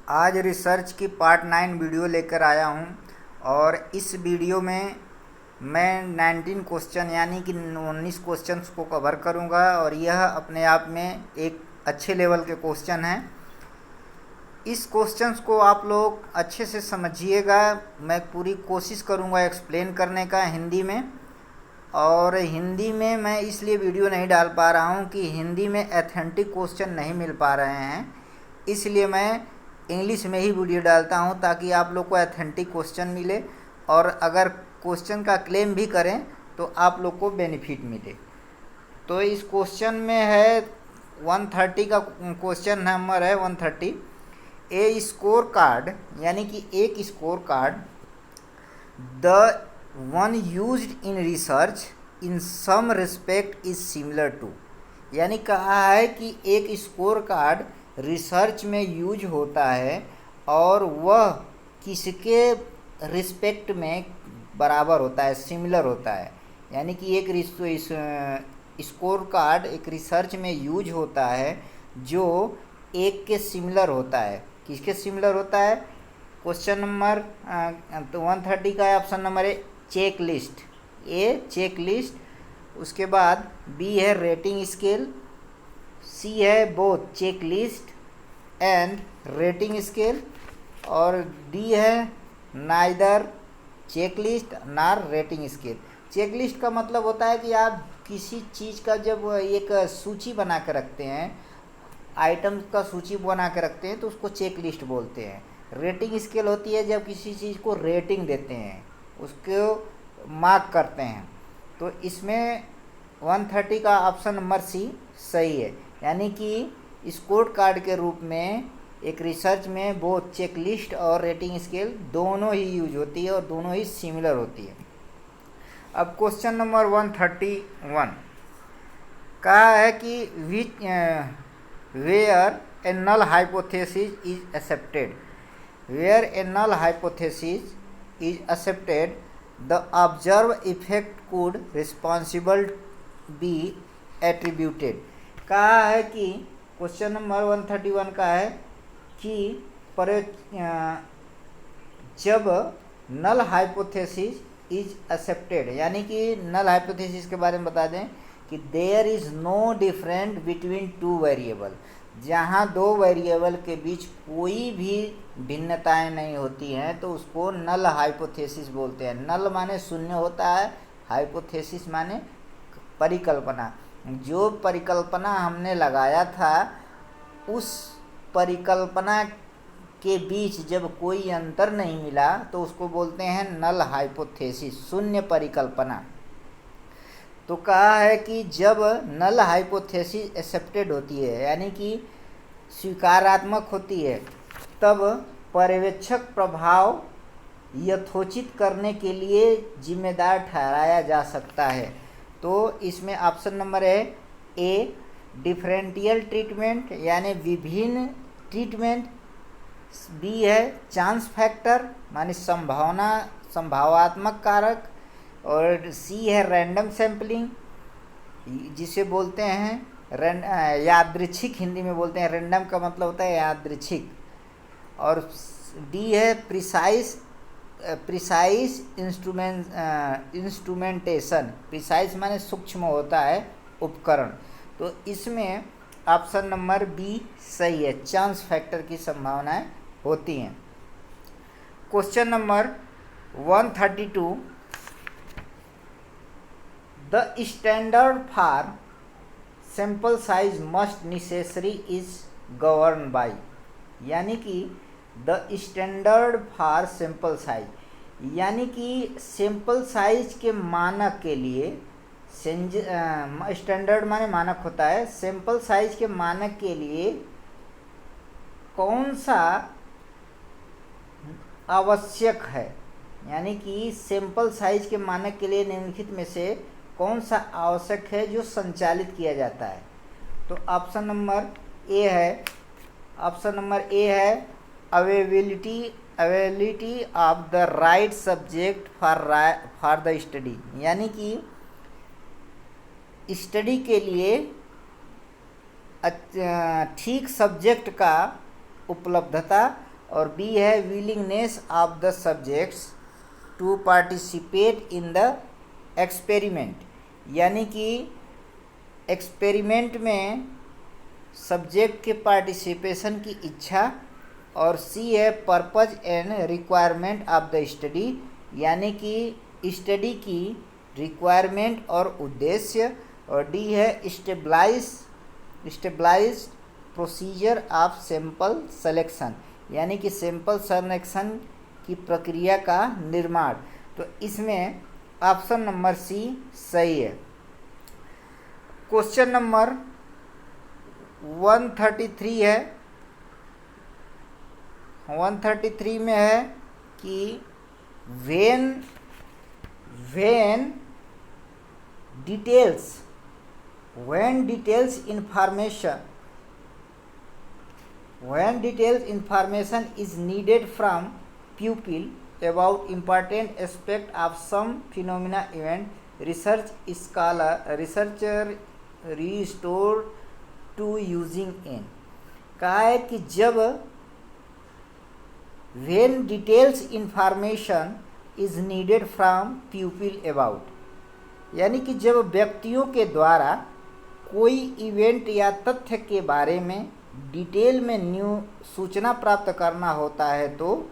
आज रिसर्च की part 9 video लेकर आया हूं और इस वीडियो में मैं 19 क्वेश्चन यानी कि 19 क्वेश्चंस को कवर करूंगा और यह अपने आप में एक अच्छे लेवल के क्वेश्चन हैं। इस क्वेश्चंस को आप लोग अच्छे से समझिएगा। मैं पूरी कोशिश करूंगा एक्सप्लेन करने का हिंदी में, और हिंदी में मैं इसलिए वीडियो नहीं डाल पा रहा हूं कि हिंदी में ऑथेंटिक क्वेश्चन नहीं मिल पा रहे हैं, इसलिए मैं इंग्लिश में ही वीडियो डालता हूं ताकि आप लोग को ऑथेंटिक क्वेश्चन मिले और अगर क्वेश्चन का क्लेम भी करें तो आप लोग को बेनिफिट मिले। तो इस क्वेश्चन में है 130 का क्वेश्चन नंबर है 130। ए स्कोर कार्ड यानी कि एक score card the one used in research in some respect is similar to, यानी कहा है कि एक स्कोर कार्ड रिसर्च में यूज होता है और वह किसके रिस्पेक्ट में बराबर होता है, सिमिलर होता है। यानी कि एक स्कोर कार्ड एक रिसर्च में यूज होता है जो एक के सिमिलर होता है। किसके सिमिलर होता है? क्वेश्चन नंबर 130 का option number A check list, A check list, उसके बाद बी है रेटिंग स्केल, सी है both check list and rating scale, और डी है neither check list nor rating scale. Check list का मतलब होता है कि आप किसी चीज़ का जब एक सूची बना के रखते हैं, आइटम का सूची बना के रखते हैं तो उसको चेक लिस्ट बोलते हैं। रेटिंग स्केल होती है जब किसी चीज़ को रेटिंग देते हैं, उसको मार्क करते हैं। तो इसमें 130 का ऑप्शन नंबर सी सही है, यानी कि स्कोर कार्ड के रूप में एक रिसर्च में वो चेक लिस्ट और रेटिंग स्केल दोनों ही यूज होती है और दोनों ही सिमिलर होती है। अब क्वेश्चन नंबर 131 कहा है कि which where a null hypothesis is accepted, where a null hypothesis is accepted the observe effect could responsible be attributed. कहा है कि क्वेश्चन नंबर 131 का है कि जब नल हाइपोथेसिस इज एक्सेप्टेड, यानी कि नल हाइपोथेसिस के बारे में बता दें कि there is no different between two variable, जहाँ दो वेरिएबल के बीच कोई भी भिन्नताएं नहीं होती हैं तो उसको नल हाइपोथेसिस बोलते हैं। नल माने शून्य होता है, हाइपोथेसिस माने परिकल्पना। जो परिकल्पना हमने लगाया था उस परिकल्पना के बीच जब कोई अंतर नहीं मिला तो उसको बोलते हैं नल हाइपोथेसिस, शून्य परिकल्पना। तो कहा है कि जब नल हाइपोथेसिस एक्सेप्टेड होती है यानी कि स्वीकारात्मक होती है, तब पर्यवेक्षक प्रभाव यथोचित करने के लिए जिम्मेदार ठहराया जा सकता है। तो इसमें ऑप्शन नंबर है ए डिफरेंशियल ट्रीटमेंट यानी विभिन्न ट्रीटमेंट, बी है चांस फैक्टर माने संभावनात्मक कारक, और सी है रैंडम सैम्पलिंग जिसे बोलते हैं यादृच्छिक, हिंदी में बोलते हैं रैंडम का मतलब होता है यादृच्छिक, और डी है प्रिसाइज इंस्ट्रूमेंटेशन, प्रिसाइज माने सूक्ष्म होता है उपकरण। तो इसमें ऑप्शन नंबर बी सही है, चांस फैक्टर की संभावनाएं होती हैं। Question number 132 the standard for sample size must necessary is govern by, यानी कि the standard for sample size, यानी कि सैंपल साइज के मानक के लिए, स्टैंडर्ड माने मानक होता है, सैंपल साइज के मानक के लिए कौन सा आवश्यक है, यानी कि सैंपल साइज के मानक के लिए निम्नलिखित में से कौन सा आवश्यक है जो संचालित किया जाता है। तो ऑप्शन नंबर ए है, ऑप्शन नंबर ए है availability of the right subject for the study, यानी कि स्टडी के लिए ठीक सब्जेक्ट का उपलब्धता और बी है willingness of the subjects to participate in the experiment, यानी कि एक्सपेरिमेंट में सब्जेक्ट के पार्टिसिपेशन की इच्छा। और सी है purpose and requirement of the study, यानी कि स्टडी की रिक्वायरमेंट और उद्देश्य। और डी है stabilise procedure of sample selection, यानी कि सैंपल सिलेक्शन की प्रक्रिया का निर्माण। तो इसमें ऑप्शन नंबर सी सही है। क्वेश्चन नंबर 133 है। 133 में है कि when details information is needed from pupil about important aspect of some phenomena event, researcher restore to using in। कहा है कि जब when details information is needed from pupil about, यानी कि जब व्यक्तियों के द्वारा कोई इवेंट या तथ्य के बारे में डिटेल में सूचना प्राप्त करना होता है तो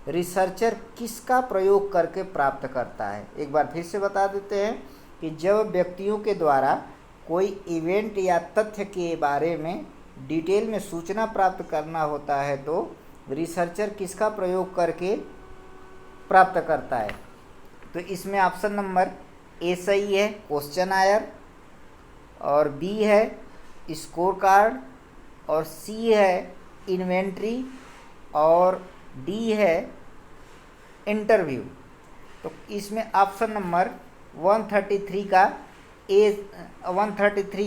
रिसर्चर किसका प्रयोग करके प्राप्त करता है। एक बार फिर से बता देते हैं कि जब व्यक्तियों के द्वारा कोई इवेंट या तथ्य के बारे में डिटेल में सूचना प्राप्त करना होता है तो रिसर्चर किसका प्रयोग करके प्राप्त करता है। तो इसमें ऑप्शन नंबर ए सही है, क्वेश्चनायर, और बी है स्कोर कार्ड, और सी है इन्वेंट्री, और डी है इंटरव्यू। तो इसमें ऑप्शन नंबर 133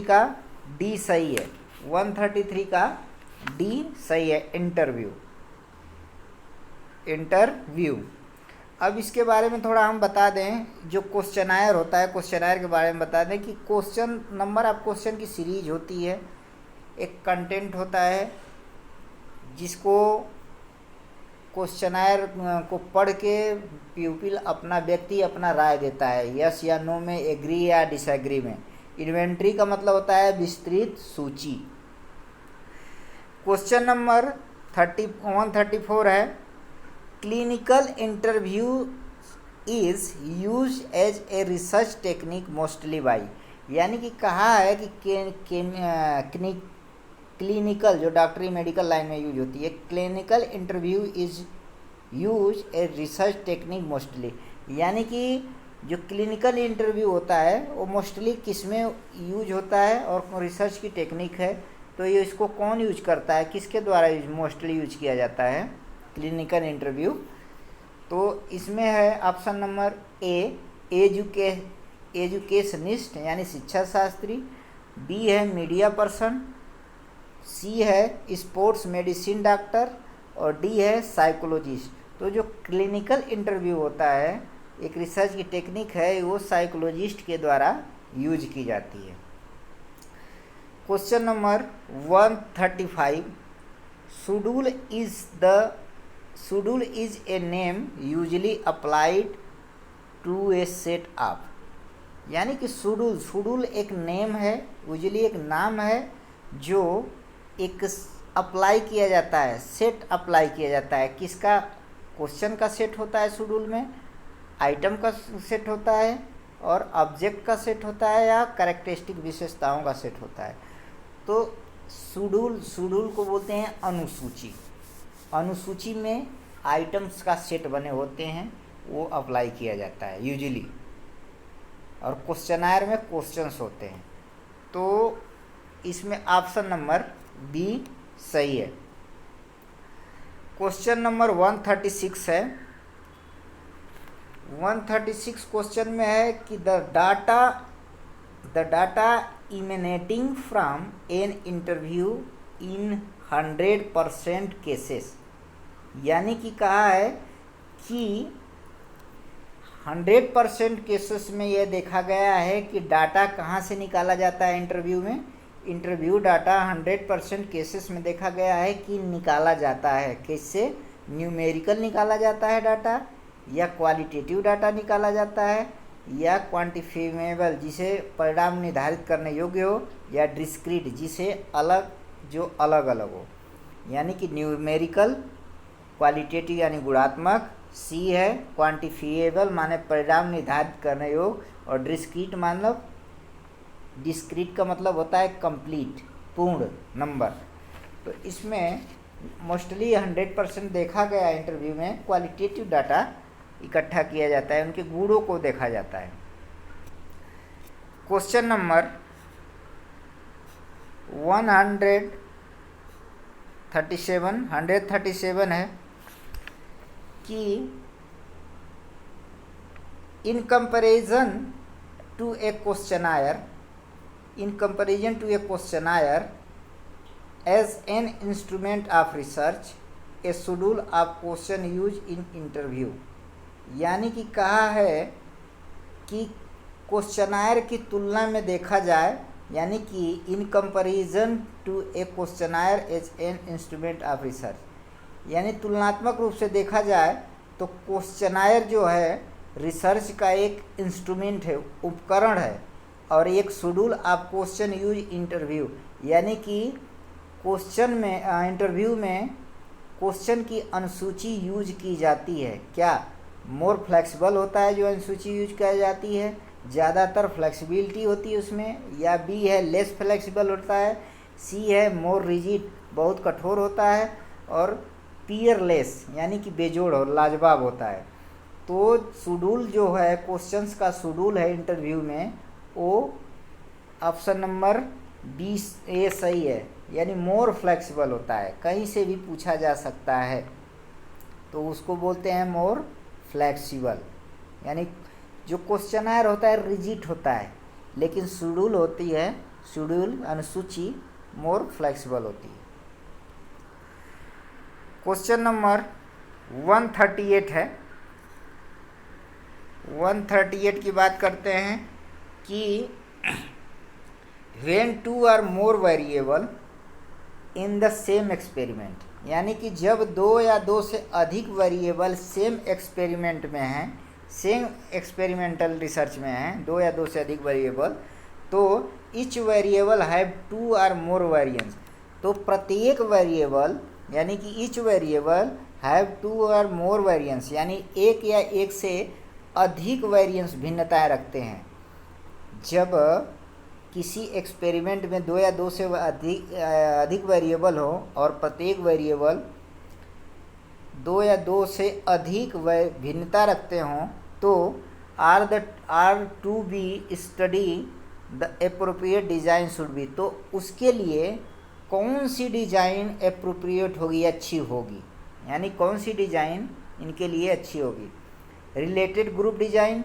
का डी सही है। 133 का डी सही है, इंटरव्यू। अब इसके बारे में थोड़ा हम बता दें, जो क्वेश्चनायर होता है, क्वेश्चनायर के बारे में बता दें कि क्वेश्चन नंबर ऑफ क्वेश्चन की सीरीज होती है। एक कंटेंट होता है जिसको क्वेश्चनायर को पढ़ के प्यूपिल व्यक्ति अपना राय देता है, यस या नो में, एग्री या डिसएग्री में। इन्वेंट्री का मतलब होता है विस्तृत सूची। क्वेश्चन नंबर 134 है clinical interview is use as a research technique mostly by, यानी कि कहा है कि क्लिनिकल जो डॉक्टरी मेडिकल लाइन में यूज होती है, clinical interview is use A research technique mostly, यानी कि जो क्लिनिकल इंटरव्यू होता है वो मोस्टली किस में यूज होता है और रिसर्च की टेक्निक है। तो ये इसको कौन यूज करता है, किसके द्वारा मोस्टली यूज किया जाता है क्लिनिकल इंटरव्यू। तो इसमें है ऑप्शन नंबर ए एजुकेशनिस्ट यानी शिक्षा शास्त्री, बी है मीडिया पर्सन, सी है स्पोर्ट्स मेडिसिन डॉक्टर, और डी है साइकोलॉजिस्ट। तो जो क्लिनिकल इंटरव्यू होता है एक रिसर्च की टेक्निक है, वो साइकोलॉजिस्ट के द्वारा यूज की जाती है। Question number 135 schedule is a name usually applied to a set of, यानी कि शेड्यूल एक नेम है, यूजली एक नाम है जो एक अप्लाई किया जाता है, सेट अप्लाई किया जाता है। किसका? क्वेश्चन का सेट होता है शेड्यूल में, आइटम का सेट होता है, और ऑब्जेक्ट का सेट होता है, या कैरेक्टरिस्टिक विशेषताओं का सेट होता है। तो शेड्यूल को बोलते हैं अनुसूची। अनुसूची में आइटम्स का सेट बने होते हैं, वो अप्लाई किया जाता है यूजुअली, और क्वेश्चनायर में क्वेश्चंस होते हैं। तो इसमें ऑप्शन नंबर बी सही है। क्वेश्चन नंबर 136 है। 136 क्वेश्चन में है कि the data emanating from an interview in 100% cases, यानी कि कहा है कि 100% केसेस में यह देखा गया है कि डाटा कहाँ से निकाला जाता है इंटरव्यू में। इंटरव्यू डाटा 100% केसेस में देखा गया है कि निकाला जाता है, किससे? न्यूमेरिकल निकाला जाता है डाटा, या क्वालिटेटिव डाटा निकाला जाता है, या क्वांटिफिएबल जिसे परिणाम निर्धारित करने योग्य हो, या डिस्क्रीट जिसे जो अलग अलग हो। यानी कि न्यूमेरिकल, क्वालिटेटिव यानी गुणात्मक, सी है क्वांटिफिएबल माने परिणाम निर्धारित करने योग्य, और डिस्क्रीट का मतलब होता है कंप्लीट, पूर्ण नंबर। तो इसमें मोस्टली 100% देखा गया इंटरव्यू में क्वालिटेटिव डाटा इकट्ठा किया जाता है, उनके गुणों को देखा जाता है। क्वेश्चन नंबर 137 है कि in comparison to a questionnaire as an instrument of research, a schedule of question used in interview। यानी कि कहा है कि क्वेश्चनायर की तुलना में देखा जाए, यानी कि in comparison to a questionnaire as an instrument of research, यानी तुलनात्मक रूप से देखा जाए तो क्वेश्चनायर जो है रिसर्च का एक इंस्ट्रूमेंट है, उपकरण है, और एक schedule of question use interview, यानी कि क्वेश्चन में इंटरव्यू में क्वेश्चन की अनुसूची यूज की जाती है। क्या मोर फ्लेक्सिबल होता है जो अनुसूची यूज की जाती है, ज़्यादातर फ्लेक्सिबिलिटी होती है उसमें, या बी है लेस फ्लेक्सिबल होता है, सी है मोर रिजिड बहुत कठोर होता है, और पीयरलेस यानी कि बेजोड़ और लाजवाब होता है। तो शेड्यूल जो है क्वेश्चंस का शेड्यूल है इंटरव्यू में, वो ऑप्शन नंबर 20 ए सही है, यानी मोर फ्लेक्सिबल होता है, कहीं से भी पूछा जा सकता है तो उसको बोलते हैं मोर फ्लेक्सिबल। यानी जो क्वेश्चनायर होता है रिजिड होता है, लेकिन शेड्यूल अनुसूची मोर फ्लेक्सिबल होती है। क्वेश्चन नंबर 138 है। 138 की बात करते हैं कि when two or more variable in the same experiment, यानी कि जब दो या दो से अधिक वेरिएबल सेम एक्सपेरिमेंट में हैं, सेम एक्सपेरिमेंटल रिसर्च में हैं, दो या दो से अधिक वेरिएबल, तो ईच वेरिएबल हैव टू और मोर वेरिएंस, तो प्रत्येक वेरिएबल यानी कि ईच वेरिएबल हैव टू और मोर वेरिएंस, यानी एक या एक से अधिक वेरिएंस भिन्नताएं रखते हैं। जब किसी एक्सपेरिमेंट में दो या दो से अधिक वेरिएबल हो और प्रत्येक वेरिएबल दो या दो से अधिक भिन्नता रखते हों, तो are to be study the appropriate design should be, तो उसके लिए कौन सी डिज़ाइन एप्रोप्रिएट होगी, अच्छी होगी, यानी कौन सी डिज़ाइन इनके लिए अच्छी होगी। रिलेटेड ग्रुप डिज़ाइन,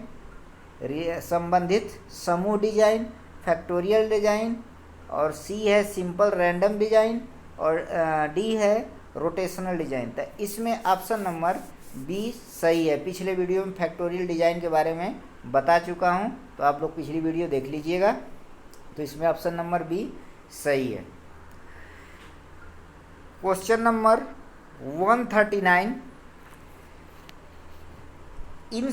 संबंधित समूह डिज़ाइन, फैक्टोरियल डिज़ाइन, और सी है सिंपल रैंडम डिज़ाइन, और डी है रोटेशनल डिज़ाइन। तो इसमें ऑप्शन नंबर बी सही है। पिछले वीडियो में फैक्टोरियल डिज़ाइन के बारे में बता चुका हूं, तो आप लोग पिछली वीडियो देख लीजिएगा। तो इसमें ऑप्शन नंबर बी सही है। Question number 139, in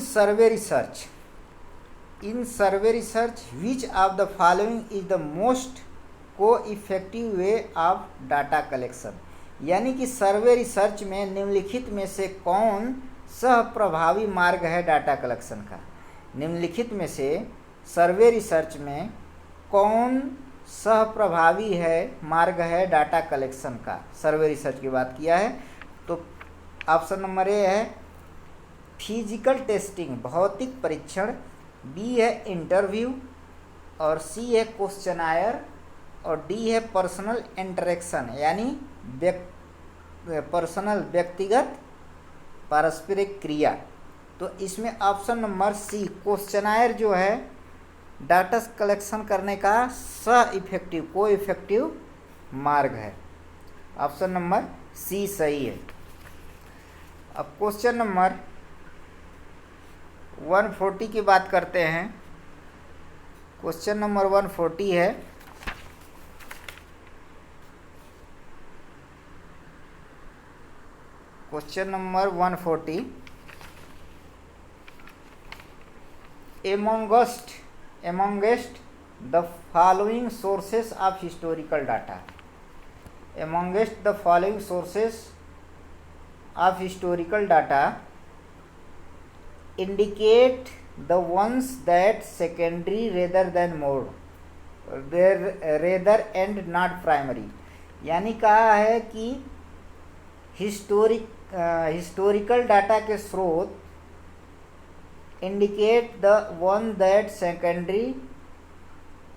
survey research which of the following is the most को effective way of data collection, यानी कि सर्वे रिसर्च में निम्नलिखित में से कौन सह प्रभावी मार्ग है डाटा कलेक्शन का। निम्नलिखित में से सर्वे रिसर्च में कौन सह प्रभावी है मार्ग है डाटा कलेक्शन का, सर्वे रिसर्च की बात किया है। तो ऑप्शन नंबर ए है फिजिकल टेस्टिंग, भौतिक परीक्षण, बी है इंटरव्यू, और सी है क्वेश्चनायर, और डी है पर्सनल इंटरेक्शन, यानी व्यक्तिगत पारस्परिक क्रिया। तो इसमें ऑप्शन नंबर सी क्वेश्चनायर जो है डाटा कलेक्शन करने का को इफेक्टिव मार्ग है। ऑप्शन नंबर सी सही है। अब क्वेश्चन नंबर 140 की बात करते हैं। क्वेश्चन नंबर 140 है, question number 140, amongst the following sources of historical data. Amongst the following sources of historical data, indicate the ones that secondary rather than more, rather and not primary. यानी कहा है कि historical data के स्रोत indicate the one that secondary,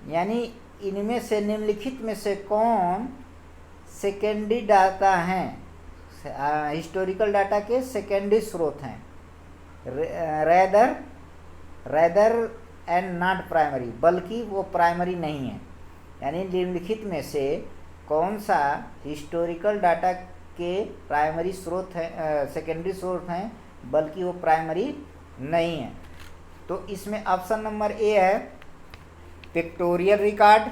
यानी इनमें से निम्नलिखित में से कौन सेकेंडरी डाटा हैं, हिस्टोरिकल डाटा के सेकेंडरी स्रोत हैं, रेदर एंड नॉट प्राइमरी, बल्कि वो प्राइमरी नहीं है। यानी निम्नलिखित में से कौन सा हिस्टोरिकल डाटा के प्राइमरी स्रोत हैं, सेकेंडरी स्रोत हैं, बल्कि वो प्राइमरी नहीं है। तो इसमें ऑप्शन नंबर ए है पिक्टोरियल रिकॉर्ड,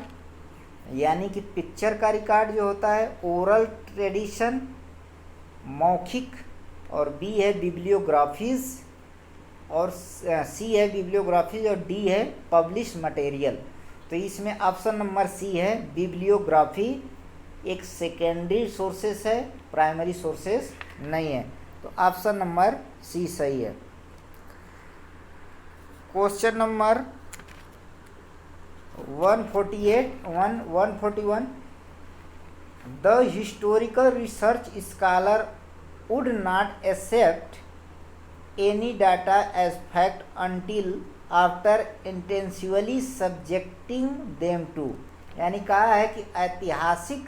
यानी कि पिक्चर का रिकॉर्ड जो होता है, ओरल ट्रेडिशन मौखिक, और बी है बिब्लियोग्राफीज, और सी है बिब्लियोग्राफीज, और डी है पब्लिश मटेरियल। तो इसमें ऑप्शन नंबर सी है बिब्लियोग्राफी एक सेकेंडरी सोर्सेस है, प्राइमरी सोर्सेस नहीं है। तो ऑप्शन नंबर सी सही है। Question number 141, the historical research scholar would not accept any data as fact until after intensively subjecting them to. यानी कहा है कि ऐतिहासिक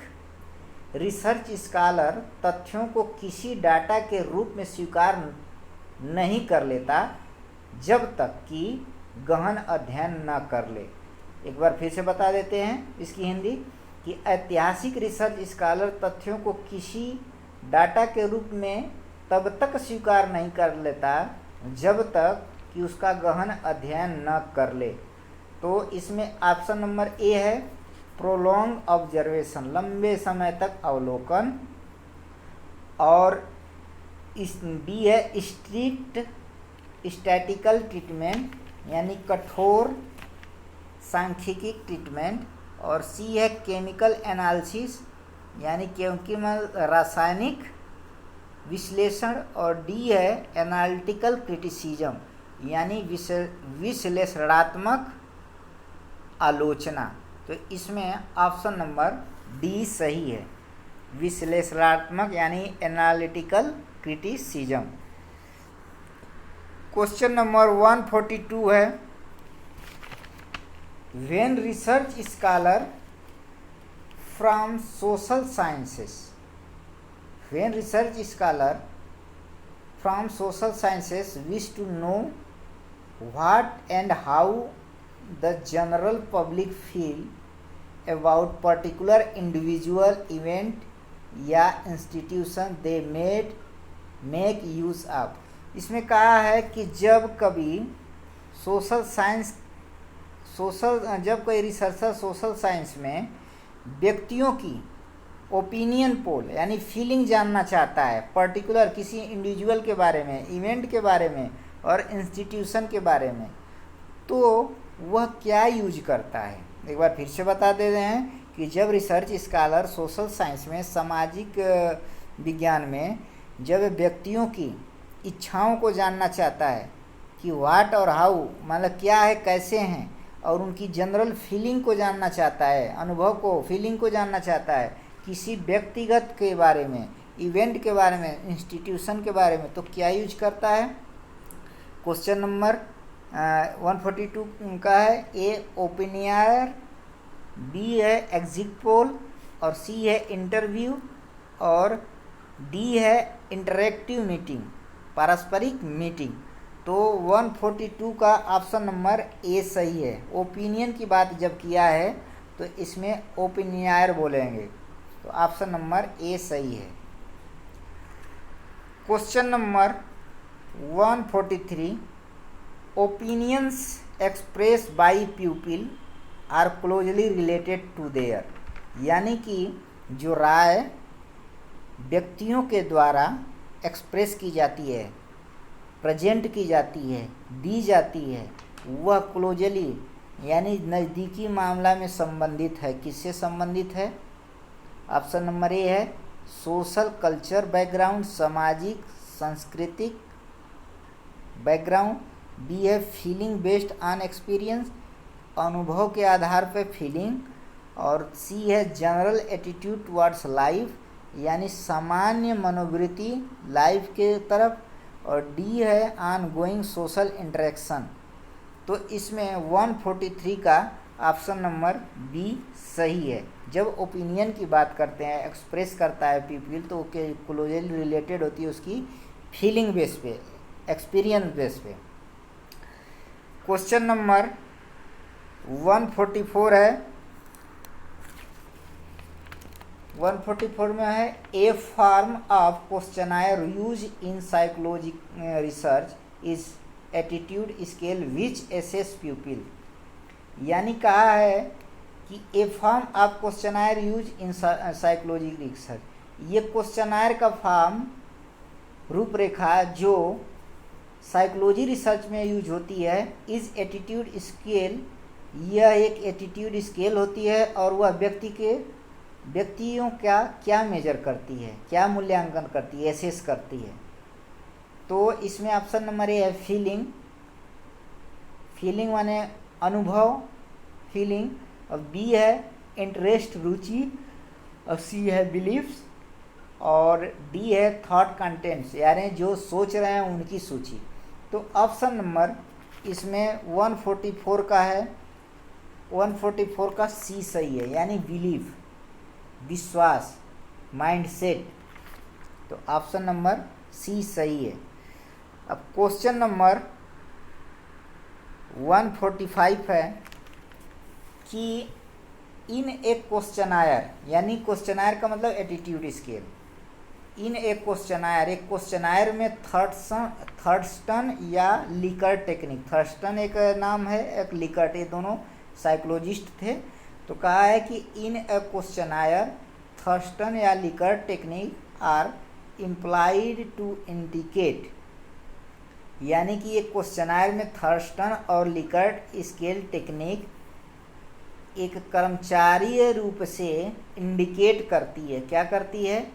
रिसर्च स्कॉलर तथ्यों को किसी डाटा के रूप में स्वीकार नहीं कर लेता जब तक कि गहन अध्ययन न कर ले। एक बार फिर से बता देते हैं इसकी हिंदी, कि ऐतिहासिक रिसर्च स्कॉलर तथ्यों को किसी डाटा के रूप में तब तक स्वीकार नहीं कर लेता जब तक कि उसका गहन अध्ययन न कर ले। तो इसमें ऑप्शन नंबर ए है प्रोलॉन्ग ऑब्जर्वेशन, लंबे समय तक अवलोकन, और इस बी है स्टैटिकल ट्रीटमेंट, यानी कठोर सांख्यिकी ट्रीटमेंट, और सी है केमिकल एनालिसिस, यानी केमिकल रासायनिक विश्लेषण, और डी है एनालिटिकल क्रिटिसिज्म, यानी विश्लेषणात्मक आलोचना। तो इसमें ऑप्शन नंबर डी सही है, विश्लेषणात्मक यानी एनालिटिकल क्रिटिसिज्म। क्वेश्चन नंबर 142 है when research scholar from social sciences, when research scholar from social sciences wish to know what and how the general public feel about particular individual event या institution they make use of। इसमें कहा है कि जब कभी जब कोई researcher social science में व्यक्तियों की ओपिनियन पोल यानी फीलिंग जानना चाहता है, पर्टिकुलर किसी इंडिविजुअल के बारे में, इवेंट के बारे में और इंस्टीट्यूशन के बारे में, तो वह क्या यूज करता है। एक बार फिर से बता दे रहे हैं कि जब रिसर्च स्कॉलर सोशल साइंस में, सामाजिक विज्ञान में, जब व्यक्तियों की इच्छाओं को जानना चाहता है कि व्हाट और हाउ, मतलब क्या है, कैसे हैं, और उनकी जनरल फीलिंग को जानना चाहता है, अनुभव को, फीलिंग को जानना चाहता है किसी व्यक्तिगत के बारे में, इवेंट के बारे में, इंस्टीट्यूशन के बारे में, तो क्या यूज करता है। क्वेश्चन नंबर 142 का है ए ओपिनियर, बी है एग्जिट पोल, और सी है इंटरव्यू, और डी है इंटरेक्टिव मीटिंग, पारस्परिक मीटिंग। तो 142 का ऑप्शन नंबर ए सही है। ओपिनियन की बात जब किया है तो इसमें ओपिनियर बोलेंगे, तो ऑप्शन नंबर ए सही है। Question number 143 opinions express by people are closely related to their, यानी कि जो राय व्यक्तियों के द्वारा एक्सप्रेस की जाती है, प्रेजेंट की जाती है, दी जाती है, वह क्लोजली यानी नज़दीकी मामला में संबंधित है। किससे संबंधित है? ऑप्शन नंबर ए है सोशल कल्चर बैकग्राउंड, सामाजिक सांस्कृतिक बैकग्राउंड। बी है फीलिंग बेस्ड ऑन एक्सपीरियंस, अनुभव के आधार पर फीलिंग। और सी है जनरल एटीट्यूड टुवर्ड्स लाइफ, यानी सामान्य मनोवृत्ति लाइफ के तरफ। और डी है ऑन गोइंग सोशल इंटरेक्शन। तो इसमें 143 का ऑप्शन नंबर बी सही है। जब ओपिनियन की बात करते हैं, एक्सप्रेस करता है पीपल, तो ओके क्लोजली रिलेटेड होती है उसकी फीलिंग बेस पे, एक्सपीरियंस बेस पे। क्वेश्चन नंबर 144 है, 144 में है a form of questionnaire use in psychology research is attitude scale which assess people. यानी कहा है कि a form of questionnaire use in psychology research, ये क्वेश्चनायर का फॉर्म रूपरेखा जो साइकोलॉजी रिसर्च में यूज होती है, इज एटीट्यूड स्केल, यह एक एटीट्यूड स्केल होती है और वह व्यक्तियों का क्या मेजर करती है, क्या मूल्यांकन करती है, एसेस करती है। तो इसमें ऑप्शन नंबर ए है फीलिंग, फीलिंग माने अनुभव, फीलिंग। और बी है इंटरेस्ट रुचि, और सी है बिलीफ्स, और डी है थॉट कंटेंट्स, यानी जो सोच रहे हैं उनकी सूची। तो ऑप्शन नंबर इसमें 144 का है, 144 का सी सही है, यानी बिलीफ, विश्वास, माइंडसेट। तो ऑप्शन नंबर सी सही है। अब क्वेश्चन नंबर 145 है कि इन एक क्वेश्चनायर, यानी क्वेश्चनायर का मतलब एटीट्यूड स्केल, इन एक क्वेश्चनायर, एक क्वेश्चनायर में थर्स्टन या लिकर्ट टेक्निक, थर्स्टन एक नाम है, एक लिकर्ट, ये दोनों साइकोलॉजिस्ट थे। तो कहा है कि इन ए क्वेश्चनायर थर्स्टन या Likert technique are implied to indicate, यानी कि एक क्वेश्चनायर में थर्स्टन और लिकर्ट स्केल टेक्निक एक कर्मचारीय रूप से इंडिकेट करती है। क्या करती है?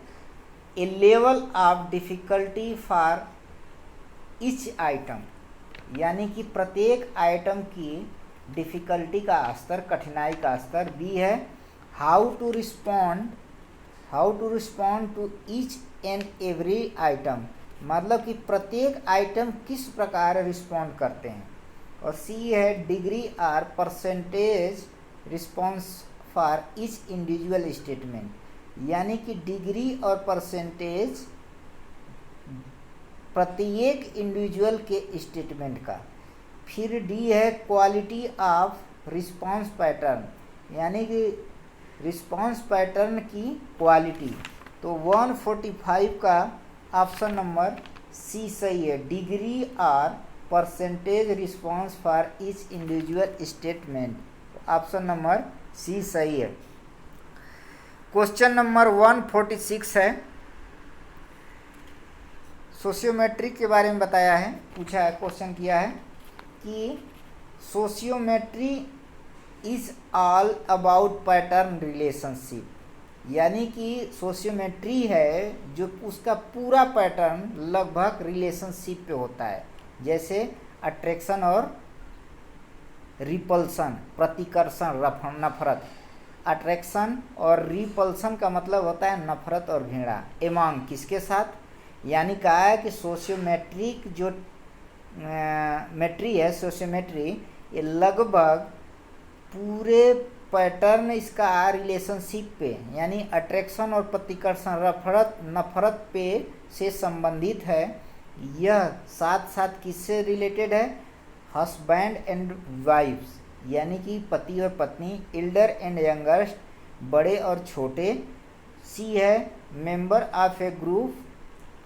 A level of difficulty for each item, यानी कि प्रत्येक आइटम की डिफ़िकल्टी का स्तर, कठिनाई का स्तर। बी है how to respond to each and every item, मतलब कि प्रत्येक आइटम किस प्रकार रिस्पॉन्ड करते हैं। और सी है डिग्री और percentage response for each individual statement, यानी कि डिग्री और परसेंटेज प्रत्येक इंडिविजुअल के स्टेटमेंट का। फिर डी है क्वालिटी ऑफ रिस्पॉन्स पैटर्न, यानी कि रिस्पॉन्स पैटर्न की क्वालिटी। तो 145 का ऑप्शन नंबर सी सही है, डिग्री और percentage response for each individual statement. Option number C सही है। क्वेश्चन नंबर 146 है, सोशियोमेट्रिक के बारे में बताया है, पूछा है, क्वेश्चन किया है कि sociometry is all about pattern relationship, यानी कि सोशियोमेट्री है जो उसका पूरा पैटर्न लगभग रिलेशनशिप पे होता है, जैसे अट्रैक्शन और रिपल्सन, प्रतिकर्षण, नफरत। अट्रैक्शन और रिपल्सन का मतलब होता है नफरत और घृणा, एमॉन्ग किसके साथ। यानी कहा है कि सोशियोमेट्रिक जो मेट्री है, सोशियोमेट्री, ये लगभग पूरे पैटर्न इसका रिलेशनशिप पे, यानी अट्रैक्शन और प्रतिकर्षण, नफरत पे से संबंधित है। यह साथ साथ किससे रिलेटेड है? हस्बैंड एंड वाइफ्स, यानी कि पति और पत्नी, एल्डर एंड यंगस्ट, बड़े और छोटे। सी है मेंबर ऑफ ए ग्रुप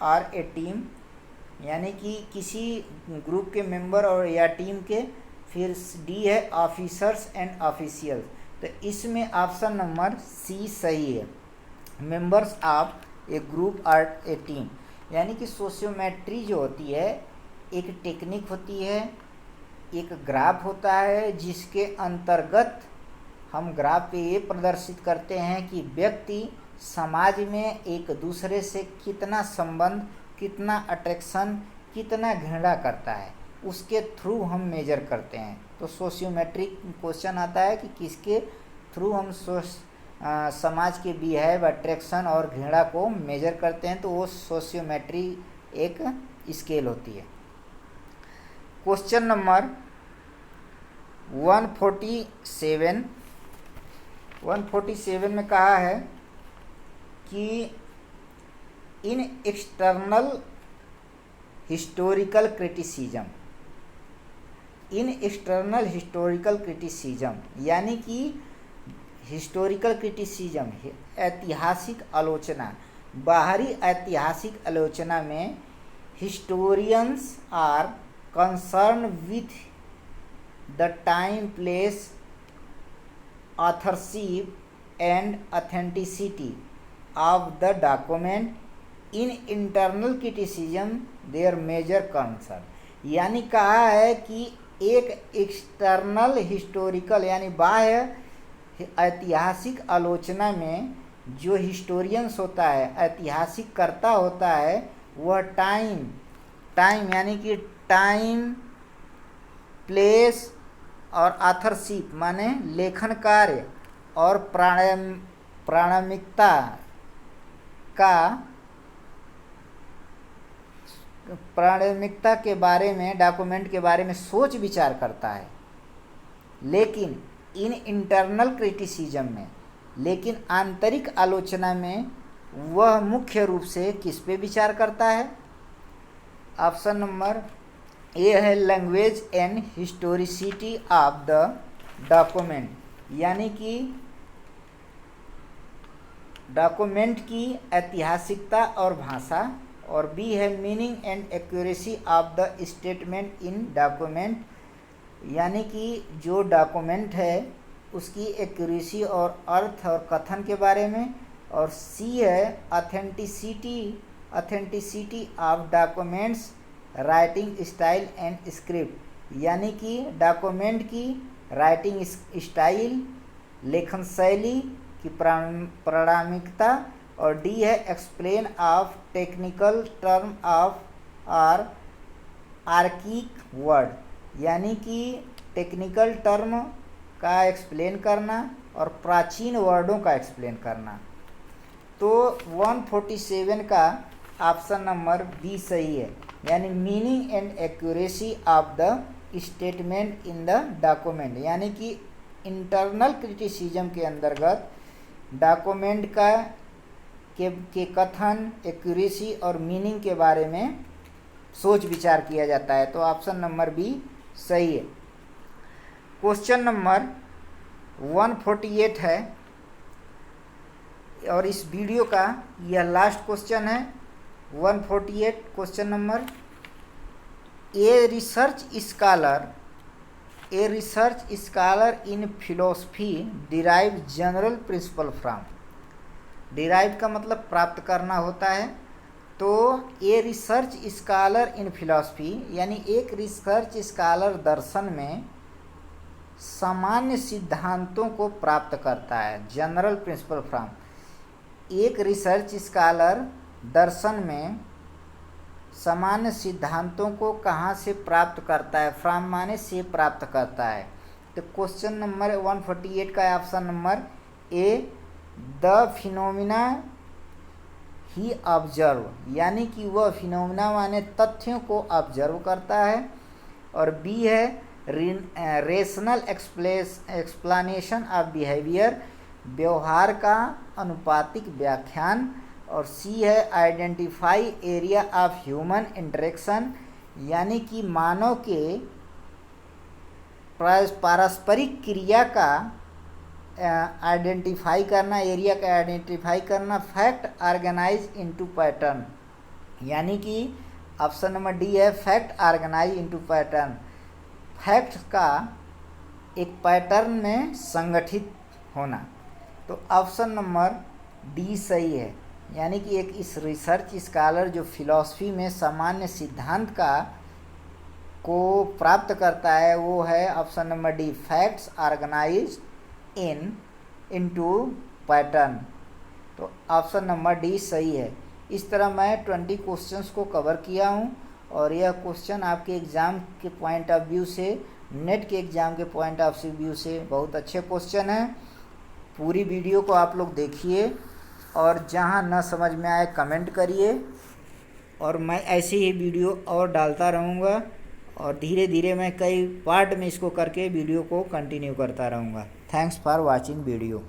और ए टीम, यानी कि किसी ग्रुप के मेंबर और या टीम के। फिर डी है ऑफिसर्स एंड ऑफिशियल्स। तो इसमें ऑप्शन नंबर सी सही है, मेंबर्स ऑफ ए ग्रुप और ए टीम, यानी कि सोशियोमेट्री जो होती है एक टेक्निक होती है, एक ग्राफ होता है जिसके अंतर्गत हम ग्राफ पे ये प्रदर्शित करते हैं कि व्यक्ति समाज में एक दूसरे से कितना संबंध, कितना अट्रैक्शन, कितना घृणा करता है, उसके थ्रू हम मेजर करते हैं। तो सोशियोमेट्रिक क्वेश्चन आता है कि किसके थ्रू हम समाज के बिहेव, अट्रैक्शन और घृणा को मेजर करते हैं, तो वो सोशियोमेट्री एक स्केल होती है। क्वेश्चन नंबर 147 में कहा है कि इन एक्सटर्नल हिस्टोरिकल क्रिटिसिज्म यानी कि हिस्टोरिकल क्रिटिसिज्म ऐतिहासिक आलोचना, बाहरी ऐतिहासिक आलोचना में historians are concern with the time, place, authorship and authenticity of the document. In internal criticism their major concern, यानी कहा है कि एक एक्सटर्नल हिस्टोरिकल यानी बाह्य ऐतिहासिक आलोचना में जो हिस्टोरियंस होता है, ऐतिहासिक कर्ता होता है, वह टाइम यानी कि टाइम, प्लेस और ऑथरशिप माने लेखन कार्य और प्रामाणिकता के बारे में, डॉक्यूमेंट के बारे में सोच विचार करता है। लेकिन इन इंटरनल क्रिटिसिज्म में, लेकिन आंतरिक आलोचना में वह मुख्य रूप से किस पे विचार करता है? ऑप्शन नंबर ए है language and historicity of the document, यानी कि डॉक्यूमेंट की ऐतिहासिकता और भाषा। और बी है meaning and accuracy of the statement in document, यानी कि जो डॉक्यूमेंट है उसकी एक्यूरेसी और अर्थ और कथन के बारे में। और सी है authenticity of documents writing style and script, यानी कि डॉक्यूमेंट की राइटिंग स्टाइल, लेखन शैली की प्रामाणिकता। और डी है explain of technical term of or archaic word, यानी कि टेक्निकल टर्म का एक्सप्लेन करना और प्राचीन वर्डों का एक्सप्लेन करना। तो 147 का ऑप्शन नंबर बी सही है, यानी meaning and accuracy of the statement in the document, यानी कि इंटरनल क्रिटिसिज्म के अंतर्गत डॉक्यूमेंट के कथन, एक्यूरेसी और मीनिंग के बारे में सोच विचार किया जाता है। तो ऑप्शन नंबर बी सही है। क्वेश्चन नंबर 148 है और इस वीडियो का यह लास्ट क्वेश्चन है। 148 question number, a research scholar in philosophy derive general principle from. Derive का मतलब प्राप्त करना होता है। तो a research scholar in philosophy यानी एक रिसर्च स्कॉलर दर्शन में सामान्य सिद्धांतों को प्राप्त करता है, जनरल प्रिंसिपल फ्रॉम। एक रिसर्च स्कॉलर दर्शन में सामान्य सिद्धांतों को कहाँ से प्राप्त करता है? फ्रॉम माने से प्राप्त करता है। तो क्वेश्चन नंबर 148 का option number A the phenomena he observe, यानी कि वह फिनोमिना माने तथ्यों को ऑब्जर्व करता है। और बी है रेशनल एक्सप्लेनेशन ऑफ बिहेवियर, व्यवहार का अनुपातिक व्याख्यान। और सी है identify area of human interaction, यानी कि मानव के पारस्परिक क्रिया का आइडेंटिफाई करना, एरिया का आइडेंटिफाई करना। फैक्ट ऑर्गेनाइज इनटू पैटर्न, यानी कि ऑप्शन नंबर डी है fact organize into pattern, fact का एक पैटर्न में संगठित होना। तो ऑप्शन नंबर डी सही है, यानी कि एक इस रिसर्च स्कॉलर जो फिलॉसफी में सामान्य सिद्धांत का को प्राप्त करता है, वो है option number D, facts organize into pattern. तो ऑप्शन नंबर डी सही है। इस तरह मैं 20 क्वेश्चंस को कवर किया हूँ और यह क्वेश्चन आपके एग्ज़ाम के पॉइंट ऑफ व्यू से, नेट के एग्ज़ाम के पॉइंट ऑफ व्यू से बहुत अच्छे क्वेश्चन हैं। पूरी वीडियो को आप लोग देखिए और जहाँ न समझ में आए कमेंट करिए, और मैं ऐसे ही वीडियो और डालता रहूँगा और धीरे धीरे मैं कई पार्ट में इसको करके वीडियो को कंटिन्यू करता रहूँगा। Thanks for watching video.